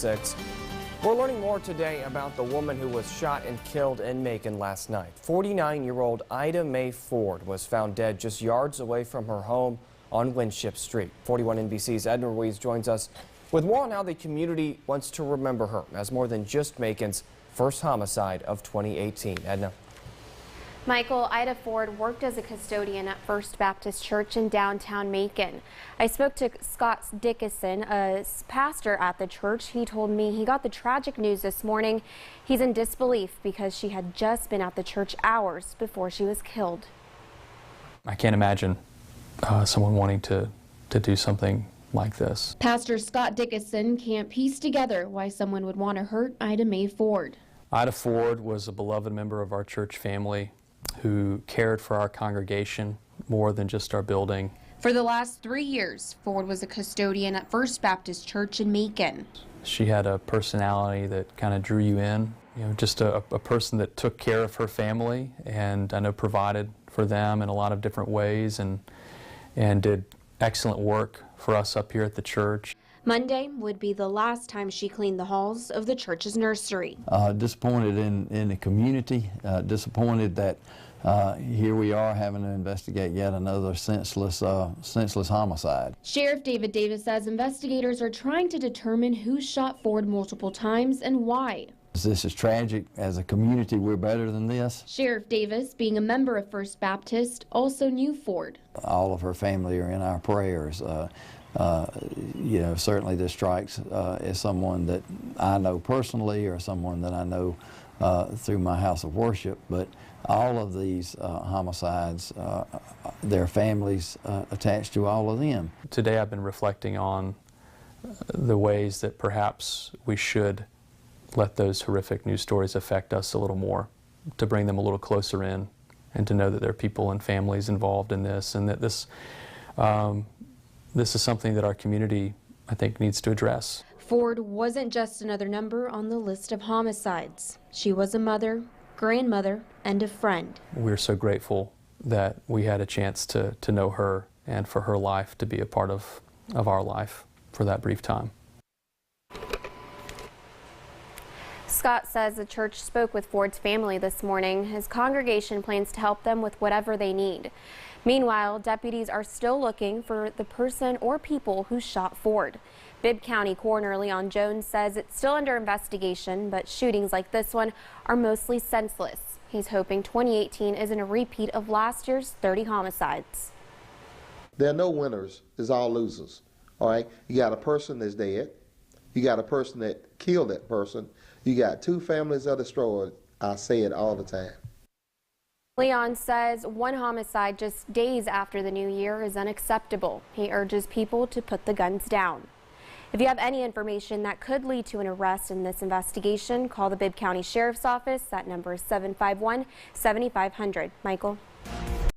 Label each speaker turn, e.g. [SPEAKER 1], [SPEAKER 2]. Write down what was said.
[SPEAKER 1] 6. We're learning more today about the woman who was shot and killed in Macon last night. 49-year-old Ida Mae Ford was found dead just yards away from her home on Winship Street. 41 NBC's Edna Ruiz joins us with more on how the community wants to remember her as more than just Macon's first homicide of 2018. Edna.
[SPEAKER 2] Michael, Ida Ford worked as a custodian at First Baptist Church in downtown Macon. I spoke to Scott Dickinson, a pastor at the church. He told me he got the tragic news this morning. He's in disbelief because she had just been at the church hours before she was killed.
[SPEAKER 3] I can't imagine someone wanting to do something like this.
[SPEAKER 2] Pastor Scott Dickinson can't piece together why someone would want to hurt Ida Mae Ford.
[SPEAKER 3] Ida Ford was a beloved member of our church family who cared for our congregation more than just our building.
[SPEAKER 2] For the last 3 years, Ford was a custodian at First Baptist Church in Macon.
[SPEAKER 3] She had a personality that kind of drew you in, just a person that took care of her family and I know provided for them in a lot of different ways and did excellent work for us up here at the church.
[SPEAKER 2] Monday would be the last time she cleaned the halls of the church's nursery.
[SPEAKER 4] Disappointed in the community, disappointed that here we are having to investigate yet another senseless homicide.
[SPEAKER 2] Sheriff David Davis says investigators are trying to determine who shot Ford multiple times and why.
[SPEAKER 4] This is tragic. As a community, we're better than this.
[SPEAKER 2] Sheriff Davis, being a member of First Baptist, also knew Ford.
[SPEAKER 4] All of her family are in our prayers. Certainly this strikes as someone that I know personally or someone that I know through my house of worship, but all of these homicides, their families attached to all of them.
[SPEAKER 3] Today I've been reflecting on the ways that perhaps we should let those horrific news stories affect us a little more, to bring them a little closer in and to know that there are people and families involved in this and that this is something that our community, I think, needs to address.
[SPEAKER 2] Ford wasn't just another number on the list of homicides. She was a mother, grandmother, and a friend.
[SPEAKER 3] We're so grateful that we had a chance to know her and for her life to be a part of our life for that brief time.
[SPEAKER 2] Scott says the church spoke with Ford's family this morning. His congregation plans to help them with whatever they need. Meanwhile, deputies are still looking for the person or people who shot Ford. Bibb County Coroner Leon Jones says it's still under investigation, but shootings like this one are mostly senseless. He's hoping 2018 isn't a repeat of last year's 30 homicides.
[SPEAKER 5] There are no winners, there's all losers. All right, you got a person that's dead, you got a person that killed that person, you got two families that are destroyed. I say it all the time.
[SPEAKER 2] Leon says one homicide just days after the new year is unacceptable. He urges people to put the guns down. If you have any information that could lead to an arrest in this investigation, call the Bibb County Sheriff's Office. That number is 751-7500. Michael?